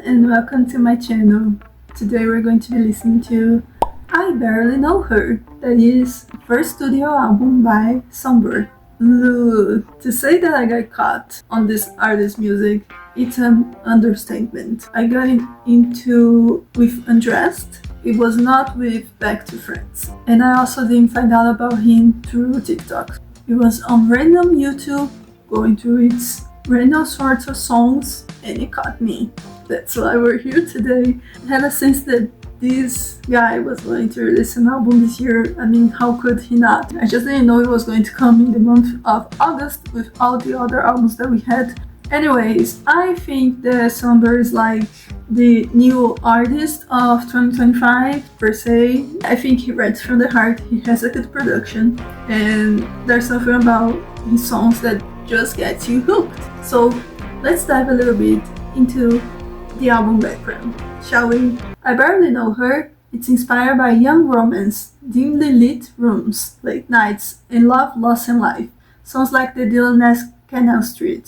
and welcome to my channel. Today we're going to be listening to I Barely Know Her, that is the first studio album by Sombr. To say that I got caught on this artist's music, it's an understatement. I got into with Undressed. It was not with Back to Friends. And I also didn't find out about him through TikTok. It was on random YouTube, going through its random sorts of songs, and it caught me. That's why we're here today. I had a sense that this guy was going to release an album this year. I mean, how could he not? I just didn't know it was going to come in the month of August with all the other albums that we had. Anyways, I think that Sombr is like the new artist of 2025 per se. I think he writes from the heart, he has a good production, and there's something about his songs that just gets you hooked. So let's dive a little bit into the album background, shall we? I Barely Know Her. It's inspired by young romance, dimly lit rooms, late nights, and love lost in life. Songs like the Dylan-esque Canal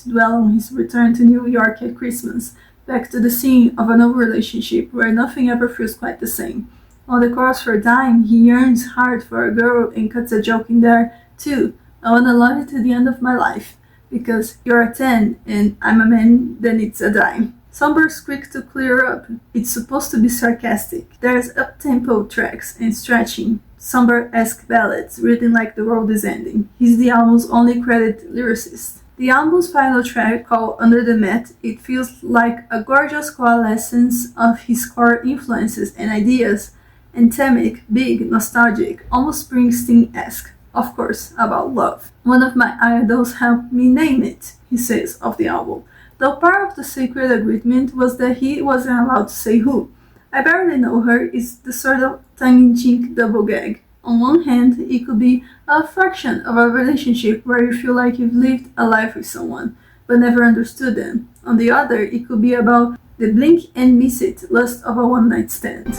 dwell on his return to New York at Christmas, back to the scene of an old relationship where nothing ever feels quite the same. On the chorus for Dime, he yearns hard for a girl and cuts a joke in there too. I wanna love you to the end of my life, because you're a 10 and I'm a man that needs a dime. Sombr's quick to clear up. It's supposed to be sarcastic. There's up-tempo tracks and stretching, Somber-esque ballads written like the world is ending. He's the album's only credited lyricist. The album's final track, called Under the Mat, it feels like a gorgeous coalescence of his core influences and ideas. Anthemic, big, nostalgic, almost Springsteen-esque. Of course, about love. One of my idols helped me name it, he says of the album. Though part of the sacred agreement was that he wasn't allowed to say who. I Barely Know Her is the sort of tongue-in-cheek double gag. On one hand, it could be a fraction of a relationship where you feel like you've lived a life with someone, but never understood them. On the other, it could be about the blink and miss it lust of a one-night stand.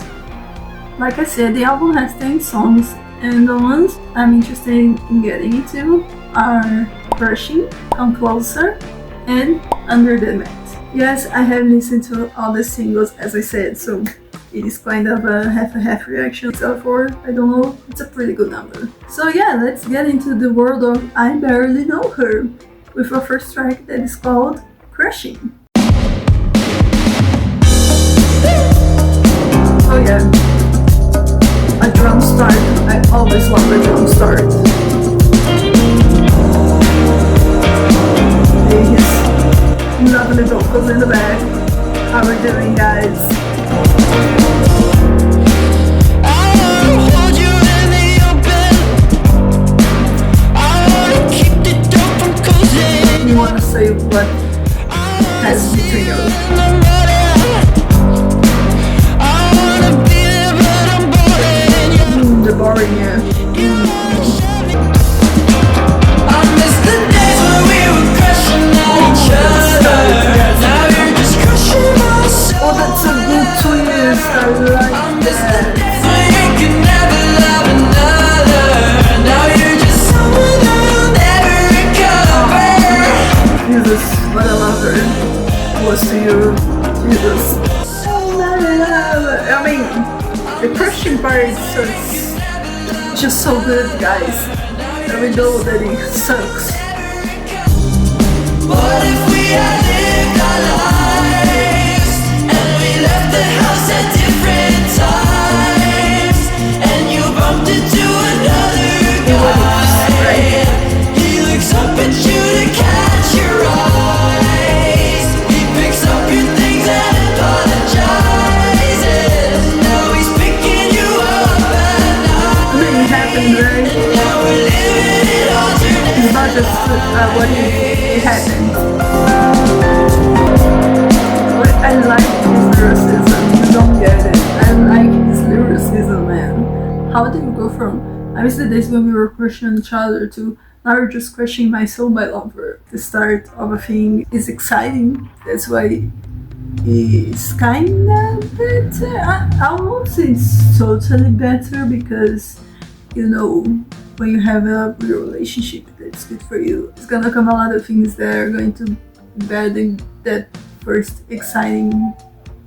Like I said, the album has 10 songs, and the ones I'm interested in getting into are Crushing, Come Closer, and Under the Mat. Yes, I have listened to all the singles as I said, so it is kind of a half reaction. So for, I don't know, it's a pretty good number. So yeah, let's get into the world of I Barely Know Her with our first track that is called Crushing. Oh yeah, a drum start. I always love a drum start. His lovely vocals in the back. How we doing, guys? You wanna say what has between us? The boring, yeah. I miss the days when we were crushing each other. Now you're just crushing myself. Oh, that's a good twist. I like that. When you can never love another. Now you're just someone that will never recover. Jesus, what a lover was to you, Jesus. I mean, the Christian part is just so good, guys. And we know that it sucks. What if we had lived our lives and we left the house at different times and you bumped into another guy? He looks up at you to catch your eyes. He picks up your things and apologizes. Now he's picking you up at night. Nothing happened, right? And now we're living it alternate. It's not just what it happened. But I like his lyricism. You don't get it. I like his lyricism, man. How did you go from I miss the days when we were crushing on each other to now you're just crushing my soul, my lover? The start of a thing is exciting. That's why it's kind of better. I won't say it's totally better because, you know, when you have a real relationship that's good for you, it's gonna come a lot of things that are going to be better than that first exciting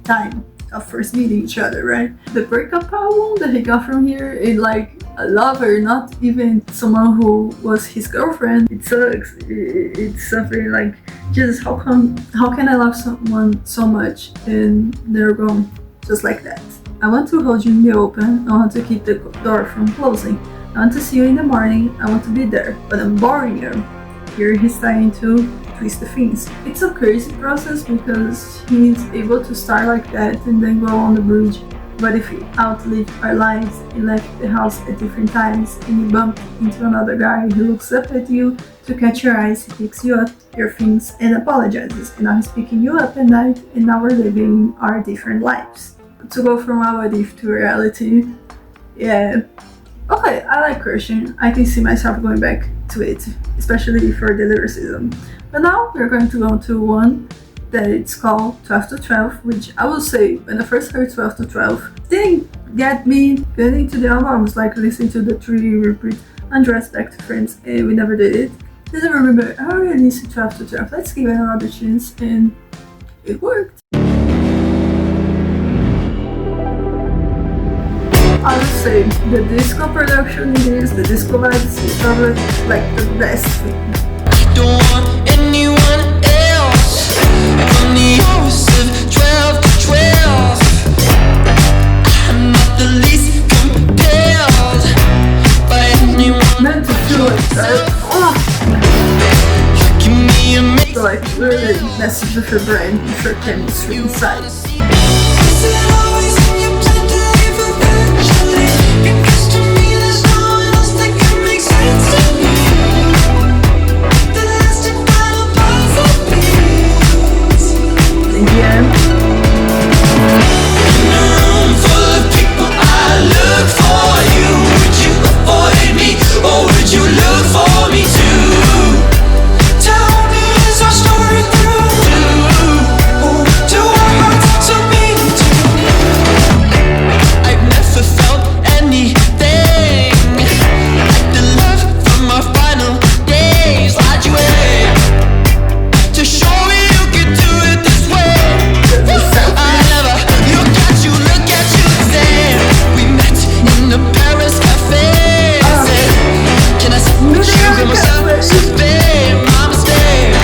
time of first meeting each other, right? The breakup album that he got from here is like a lover, not even someone who was his girlfriend. It sucks. It's something like, Jesus, how can I love someone so much and they're gone just like that? I want to hold you in the open. I want to keep the door from closing. I want to see you in the morning. I want to be there, but I'm boring you. Here he's trying to twist the things. It's a crazy process because he's able to start like that and then go on the bridge. But if we outlive our lives and left the house at different times and you bump into another guy who looks up at you to catch your eyes, he picks you up, your things, and apologizes. And now he's picking you up at night and now we're living our different lives. To go from our life to reality, yeah. Okay, I like Christian. I can see myself going back to it, especially for the lyricism. But now we're going to go to one that it's called 12 to 12, which I will say, when I first heard 12 to 12, didn't get me getting to the album. I was like listening to the 3 repeat Undressed Back to Friends, and we never did it. Then I remember, I already listened to 12 to 12, let's give it another chance, and it worked. I would say the disco production in this, the disco vibes is probably like the best thing. Don't want anyone else. From the hours of 12 to 12, I'm not the least compelled by anyone. Meant to feel like that. Give me a make. So like really messes with your brain, with your chemistry inside. Is it always in your plan to leave eventually? Because to me there's no one else that can make sense to me. The last and final puzzle piece. Yeah. In a room full of people, I look for you. Would you avoid me, or would you look for me too? Tell me, is our story through? Or do our hearts so beat too? I've never felt anything like the love from our final days. Lied you in to show me you could do it this way. I never look at you there. We met in the Paris cafe. Said, can I sit with you by myself? Babe, my mistake.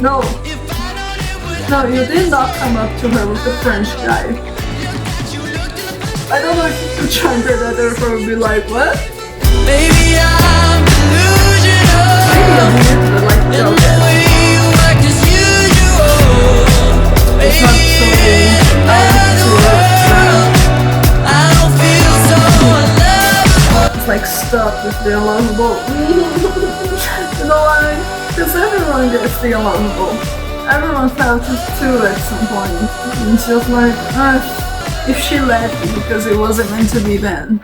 No, If I know it would no, you did not come up to her with the French guy. you looked in the I don't know if you tried that therefore would be like, what? Maybe I'm delusional. Maybe a bit, but like, And no, the that. way you act as usual. It's not so I don't feel so unlovable. it's like stuck with the unlovable. You know why? Because everyone gets the unlovable. Everyone felt it too at some point. And it's just like, if she left because it wasn't meant to be then.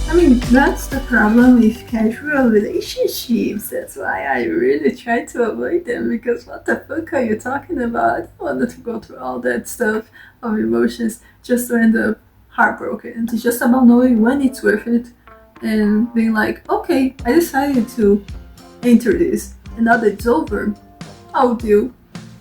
I mean, that's the problem with casual relationships. That's why I really try to avoid them, because what the fuck are you talking about? I don't want to go through all that stuff of emotions just to end up heartbroken. It's just about knowing when it's worth it and being like, okay, I decided to enter this, and now that it's over, I'll deal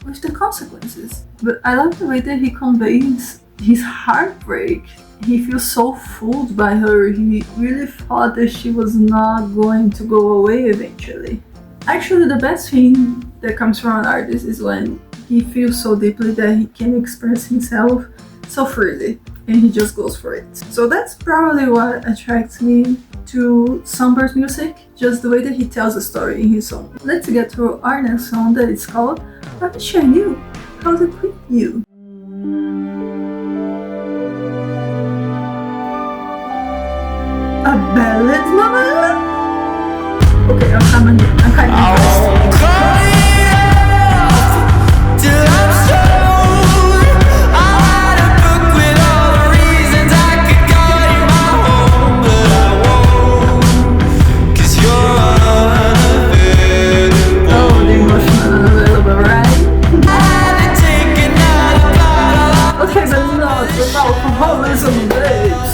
with the consequences. But I like the way that he conveys his heartbreak. He feels so fooled by her. He really thought that she was not going to go away eventually. Actually, the best thing that comes from an artist is when he feels so deeply that he can express himself so freely, and he just goes for it. So that's probably what attracts me to Sombr's music, just the way that he tells a story in his song. Let's get to our next song that is called I Wish I Knew How to Quit You. A ballad, mama? Okay, I'm kind of impressed. Oh, the emotional unavailable, right? Okay, but not with alcoholism, babes.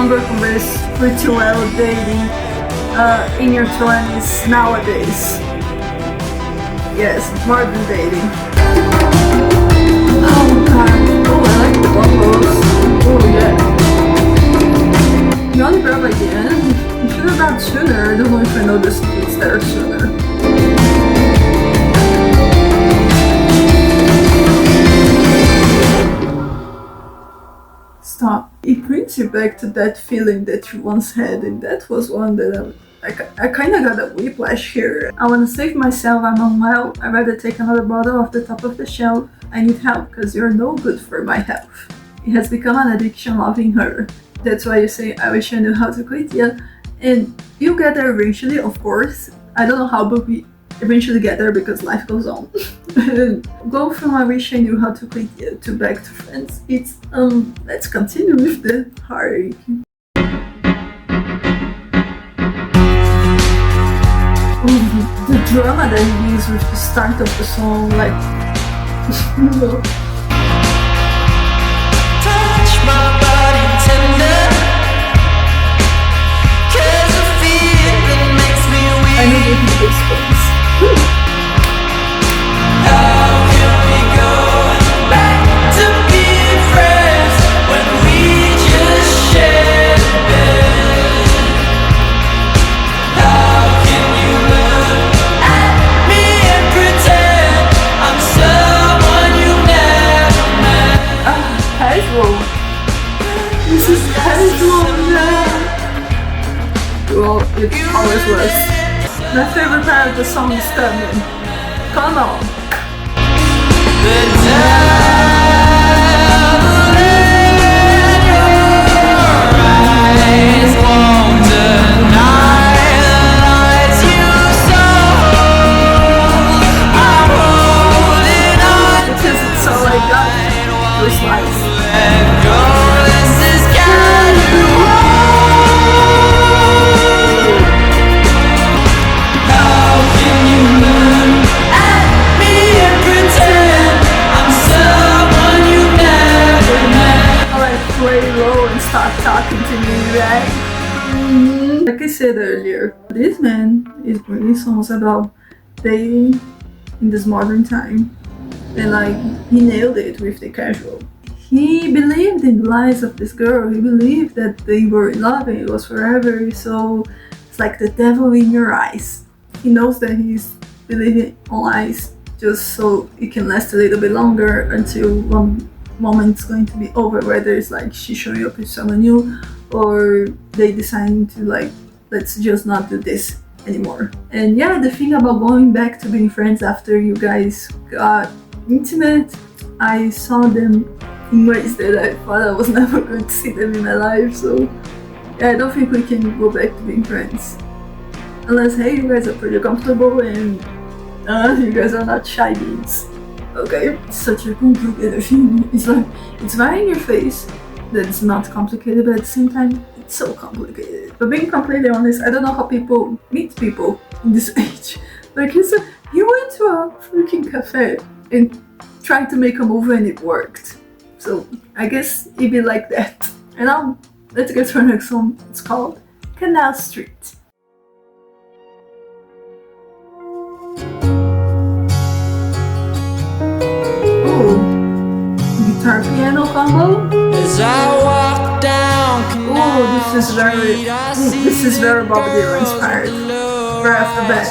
Somber converse pretty well dating in your 20s nowadays. Yes, more than dating. Oh god, oh I like the bubbles. Oh yeah. You only grab by the end? You should have grabbed sooner. I don't know if I know the secrets there sooner. Stop. It brings you back to that feeling that you once had, and that was one that I kind of got a whiplash here. I want to save myself, I'm unwell, I'd rather take another bottle off the top of the shelf. I need help because you're no good for my health. It has become an addiction loving her. That's why you say, I wish I knew how to quit, yeah. And you get there eventually, of course. I don't know how, but we eventually get there because life goes on. Go from I wish I knew how to quit you to back to friends. It's let's continue with the heartache. The drama that he used with the start of the song, like Touch my body tender, 'cause the feeling makes me I know weak. that he goosebumps. How can we go back to being friends when we just shared a bed? How can you look at me and pretend I'm someone you've never met? Casual. This is casual, yeah. Well, it always was. My favorite part of the song is coming. Come on. The devil in your eyes won't deny the lights you sold. I'm holding on Because it's all I got. Your slice. let go. This is casual. How can you look at me and pretend I'm someone you've never met? Alright, play low and start talking to me, right? Like I said earlier, this man is bringing songs about dating in this modern time. And like, he nailed it with the casual. He believed in the lies of this girl. He believed that they were in love and it was forever. So it's like the devil in your eyes. He knows that he's believing on lies just so it can last a little bit longer until one moment's going to be over, whether it's like she showing up with someone new or they deciding to like, let's just not do this anymore. And yeah, the thing about going back to being friends after you guys got intimate, I saw them in ways that I thought I was never going to see them in my life. So yeah, I don't think we can go back to being friends unless, hey, you guys are pretty comfortable and you guys are not shy beans. Okay, it's such a complicated thing. It's like, it's right in your face that it's not complicated, but at the same time it's so complicated. But being completely honest, I don't know how people meet people in this age. Like he went to a freaking cafe and tried to make a movie and it worked. So I guess it'd be like that. And now let's get to our next song. It's called Canal Street. Ooh, guitar piano combo. As I walk down Canal Ooh, this is very Bob Dylan inspired. Right off the bat.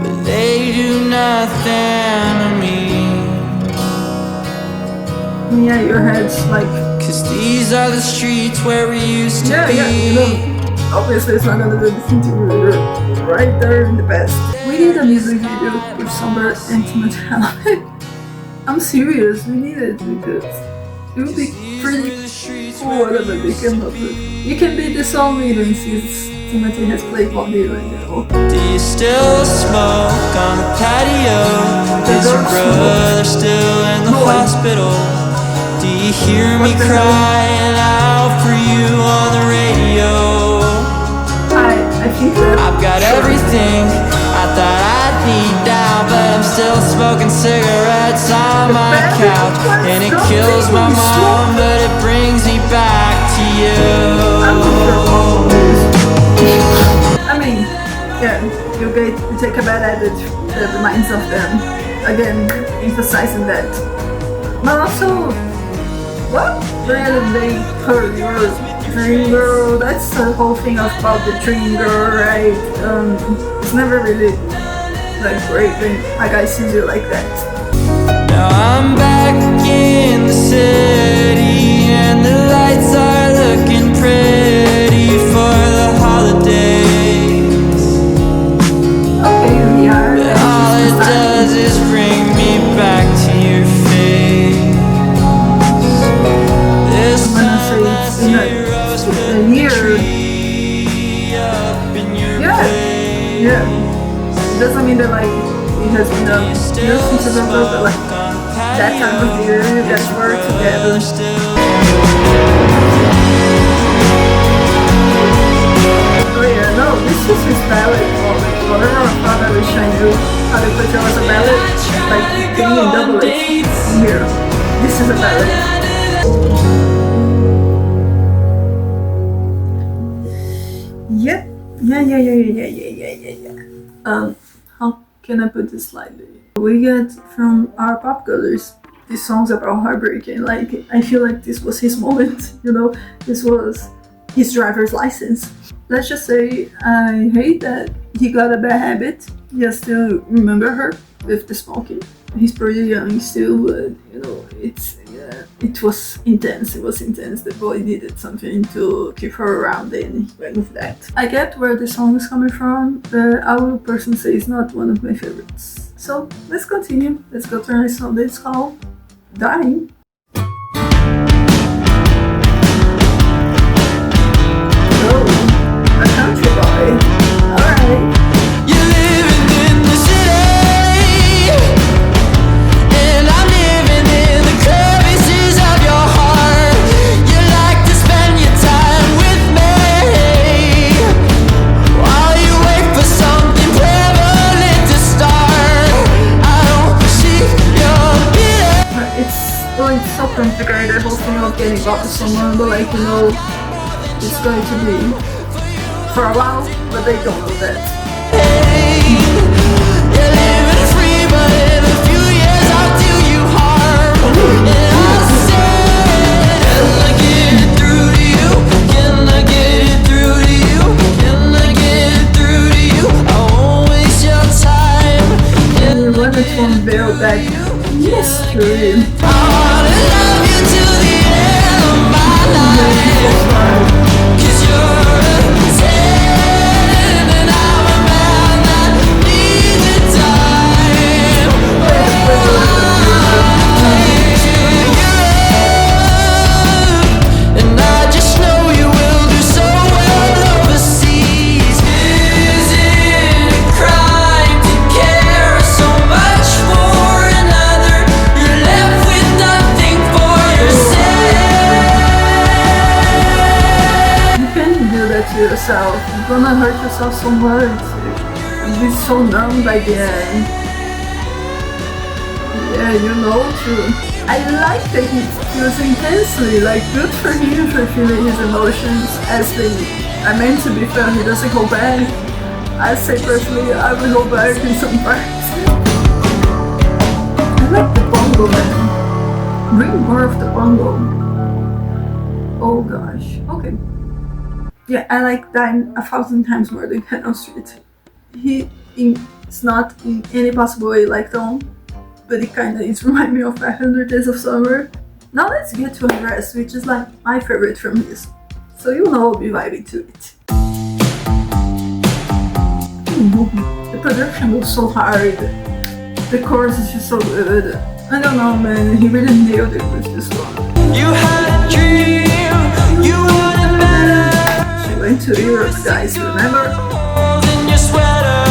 But they do nothing to me. Yeah, your head's like, 'Cause these are the streets where we used to yeah, be. you know, obviously it's not gonna do anything to you. You're right there in the best. We need a music video with sombr intimate element. I'm serious, we need it because it would be pretty cool whatever they come up with. You can beat the song even since Timothy has played Bob Dylan, you know. Do you still smoke on the patio? Is your brother still in the hospital? Do you hear me crying out for you on the radio? I think that I've got everything I thought I'd need now, but I'm still smoking smoking cigarettes on my couch. And it kills my mom, but it brings me back to you. I mean, yeah, you take a bad habit that reminds of them. Again, emphasizing that. But also, what really made her your dream girl? That's the whole thing about the dream girl, right? It's never really like great when a guy sees you like that. Now I'm back in the city, and the lights are looking pretty for the holidays. Okay, we are. But all it does is bring me back to your face. This time last year I was putting a tree up in your face. Yeah. It doesn't mean that like it has been since the but like that time of year you guys were together. Oh yeah, no, this is his ballad. Whatever I thought I wish I knew how to put it as a ballad, like being in double it here. This is a ballad. Yep. Yeah. How can I put this slightly? We get from our pop colors these songs about heartbreaking. Like, I feel like this was his moment, you know? This was his driver's license. Let's just say I hate that he got a bad habit. Just to remember her with the smoking. He's pretty young still, but you know, it was intense. It was intense. The boy needed something to keep her around, and he went with that. I get where the song is coming from, but I will personally say it's not one of my favorites. So let's continue. Let's go to our next song. It's called Dying. Oh, a country boy. Alright. It's so complicated, the whole thing of getting back to someone, but like, you know, it's going to be for a while, but they don't know that. You're living free, but in a few years I'll do you harm. And I said, can I get it through to you? Can I get it through to you? Can I get it through to you? I won't waste your time. And we wanted to unveil that mystery. Yourself. You're gonna hurt yourself so much. You'll be so numb by the end. Yeah, you know, true. I like that he feels intensely. Like, good for him for feeling his emotions as they are meant to be felt. He doesn't go back. I say personally, I will go back in some parts. I like the bongo, man. Bring more of the bongo. Oh gosh. Okay. Yeah, I like Dying 1,000 times more than Canal Street. It's not in any possible way like Tom, but it kinda is remind me of 500 Days of Summer. Now let's get to Undressed, which is like my favorite from his. So you know I'll be vibing to it. The production was so hard. The chorus is just so good. I don't know, man, he really nailed it with this one. You had a dream, you wanted better. Went to Europe, guys, remember? In your sweater,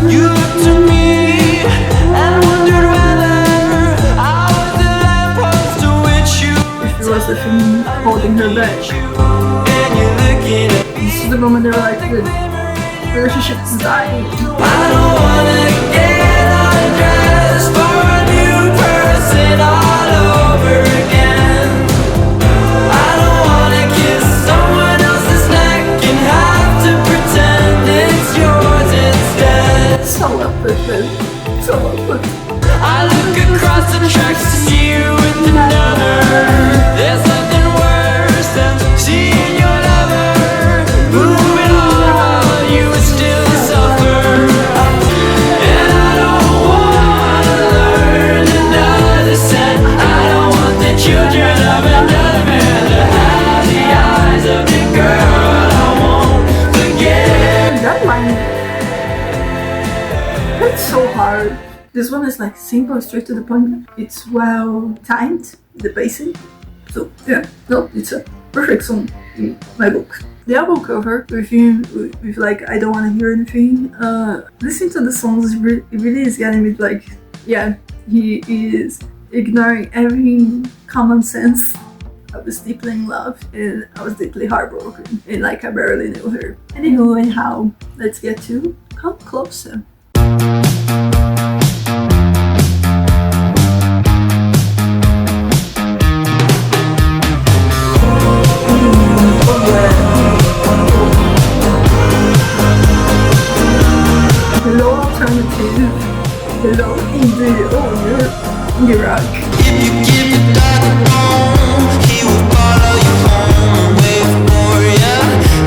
you looked at me and wondered whether I was the lamppost to which you. If it was the thing holding her back. And you're looking at me. This is the moment they were like, the relationship is dying. I don't wanna get undressed. just like simple, straight to the point. It's well timed, the pacing. So yeah, no, it's a perfect song in my book. The album cover with him with like I don't want to hear anything. Listening to the songs, it really is getting me like, yeah, he is ignoring every common sense. I was deeply in love and I was deeply heartbroken and like I barely knew her. Anyhow, let's get to Come Closer. Hello alternative, hello indie, oh you're rock. If you give the dog a bone, he will follow you home. Wait for ya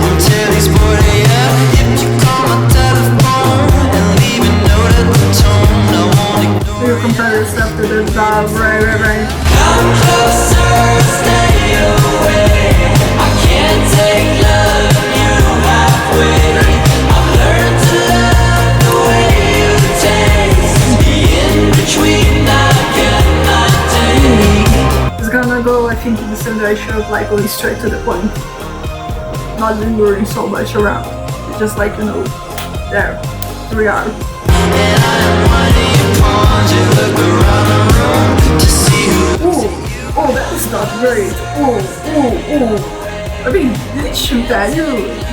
until he's bored of ya. If you call my telephone and leave a note at the tone, I won't ignore You compare yourself to the dog, right. Come closer, stay away. I can't take love you halfway. I've learned to love the way you taste. The in-between I cannot take. It's gonna go, I think, in the same direction of like going straight to the point. Not lingering so much around. It's just like, you know, there we are. And I am one of your pawns. You look around the room to see who. Oh, that is not great. Oh. I mean, didn't shoot at you.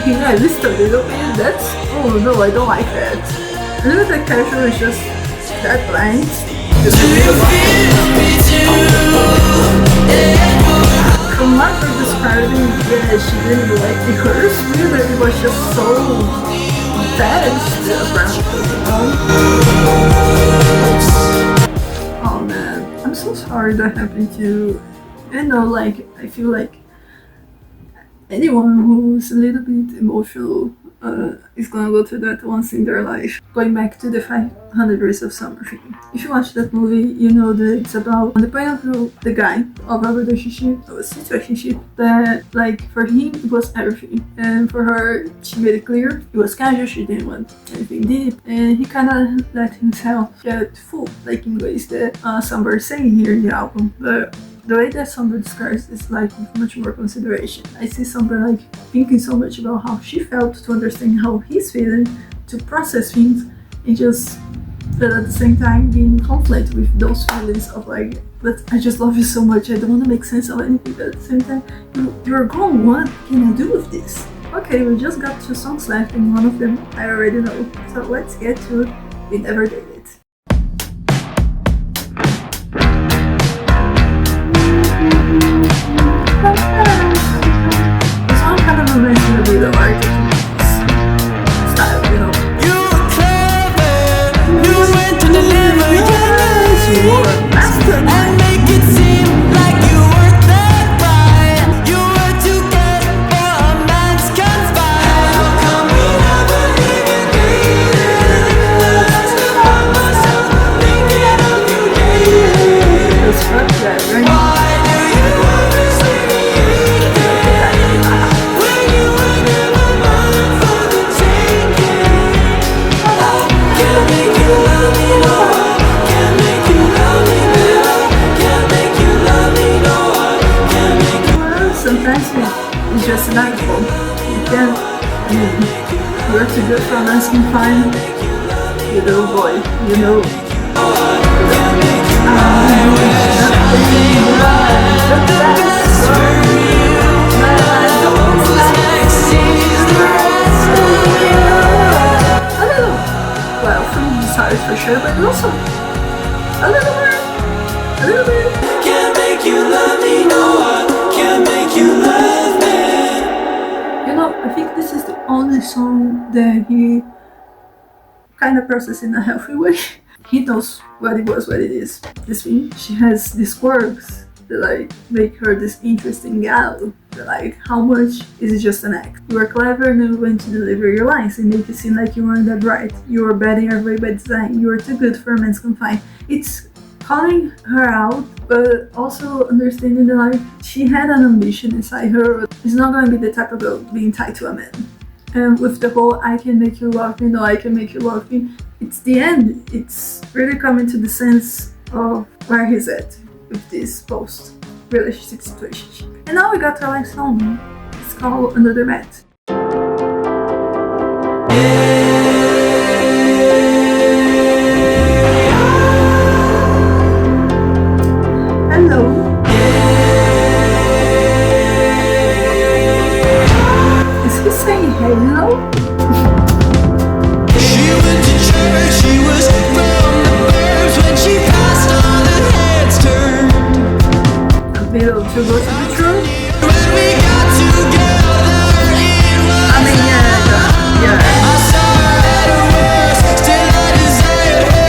You know, at least a little bit. That's, oh no, I don't like that. A little bit casual is just that bland. Do you feel me too? From what we're describing, yeah, she didn't like the curse. Really, it was just so detached around, you know? Oh man, I'm so sorry that happened to you. You know, like, I feel like anyone who's a little bit emotional is gonna go through that once in their life. Going back to the 500 Days of Summer thing. If you watch that movie, you know that it's about, on the point of view, the guy of a relationship, of a situationship, that like for him it was everything. And for her, she made it clear it was casual, she didn't want anything deep. And he kinda let himself get full, like in ways that sombr is saying here in the album. But the way that sombr describes is like with much more consideration. I see sombr like thinking so much about how she felt to understand how he's feeling, to process things, and just, but at the same time being in conflict with those feelings of like, but I just love you so much, I don't want to make sense of anything, but at the same time, you're grown, what can I do with this? Okay, we just got 2 songs left and one of them I already know, so let's get to We Never Dated. This one kind of reminds me of the art style, you know. You were clever. You went to deliver You were a master. and make it seem like you weren't that right. You were too good for a man's confine. How come we never even dated? I myself thinking of you daily. That's right, yeah, right. Why do you always leave me when you were never mine for the taking? I can't make you love me no more. Can't make you love me better. Can't make you love me no more. Can't make you. Well, sometimes it's just a nightfall. You can't, I mean, you're too good for a man's confine. You know, boy, you know. A little, well, from sorry for sure, but also a little bit. Can't make you love me no more. Can't make you love me. You know, I think this is the only song that he kind of processed in a healthy way. He knows what it was, what it is. This thing, she has these quirks that like make her this interesting gal. That, like, how much is it just an act? You are clever and you went to deliver your lines and make it seem like you weren't that bright. You are betting everybody by design. You are too good for a man's confine. It's calling her out, but also understanding that like she had an ambition inside her. It's not going to be the type of girl being tied to a man. And with the whole I can make you love me, no I can make you love me, it's the end. It's really coming to the sense of where he's at with this post-relationship situation. And now we got our next song. It's called Another Mat. Hello. Is he saying hello? She went to church, she was from the burbs. When she passed all the heads turned. A bit too close to the truth. When we got together, it was I mean, yeah. I saw her at her worst, still I desired her.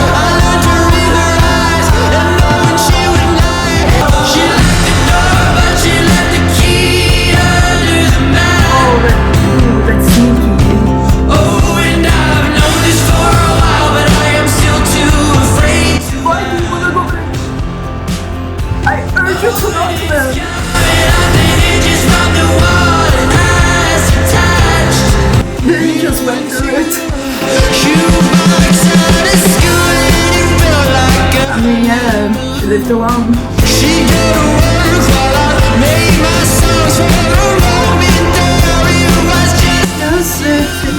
I learned to read her eyes and know when she would lie. She locked the door, but she left the key under the mat. That's sneaky. Oh, and I've known this for a while, but I am still too afraid to Why do you wanna go back? I urge you to go to them. just from the wall and eyes detached. Then you just went through it. Shoebox out of school and it felt like I mean, yeah, she lived alone. she'd go to work while I made my songs for her moment there. It was just Yes, it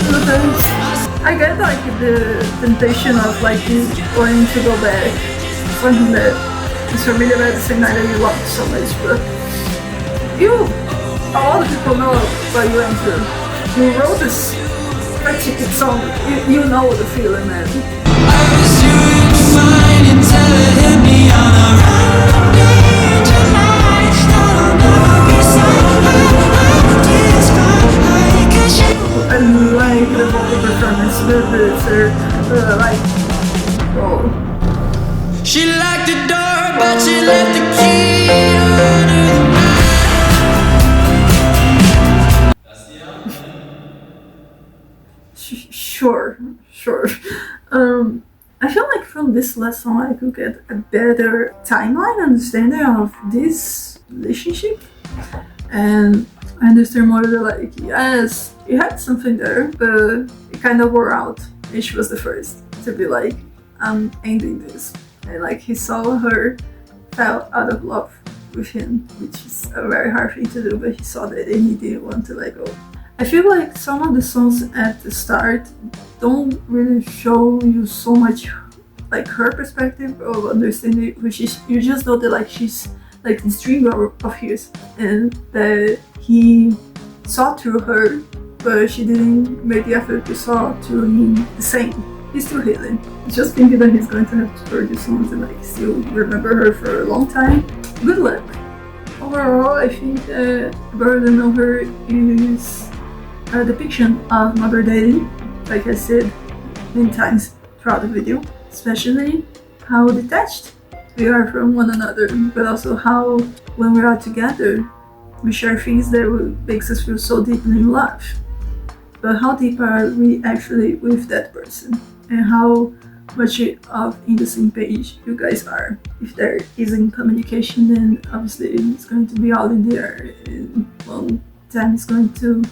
I get like the temptation of like wanting to go back. Something that is familiar at the same night that you love so much, but a lot of people know what you went through. You wrote this particular song, you know the feeling, man. I was doing fine until it hit me on the road. Tonight, I'll never be someone I describe. 'Cause you I like the vocal performance, like, oh. She locked the door, but she left the key under the mat. Sure. I feel like from this last song I could get a better timeline understanding of this relationship, and I understand more that like yes, it had something there, but it kind of wore out, and she was the first to be like, I'm ending this, and like he saw her fell out of love with him, which is a very hard thing to do, but he saw that and he didn't want to let go. I feel like some of the songs at the start don't really show you so much like her perspective of understanding, which is you just know that like she's like this dream of his and that he saw through her, but she didn't make the effort to saw through him the same. He's still healing. Just thinking that he's going to have to produce songs and like still remember her for a long time. Good luck. Overall, I think that Better Than Know Her is a depiction of mother dating, like I said many times throughout the video, especially how detached we are from one another, but also how when we are together we share things that makes us feel so deeply in love. But how deep are we actually with that person, and how much of in the same page you guys are? If there isn't communication, then obviously it's going to be all in the air, and one time it's going to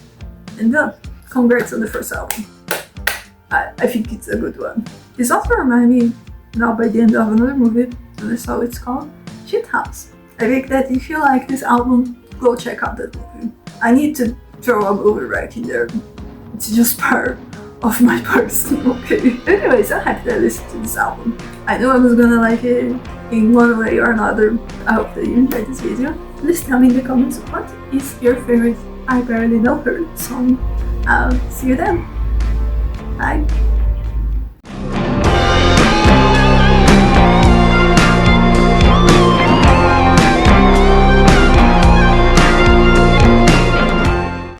end up. Congrats on the first album. I think it's a good one. This also reminds me now by the end of another movie, and I saw it's called Shit House. I think that if you like this album, go check out that movie. I need to throw a movie right in there. It's just part of my person, okay? Anyways, I'm happy that I listened to this album. I knew I was gonna like it in one way or another. I hope that you enjoyed this video. Please tell me in the comments what is your favorite I Barely Know Her song. I'll see you then. Bye.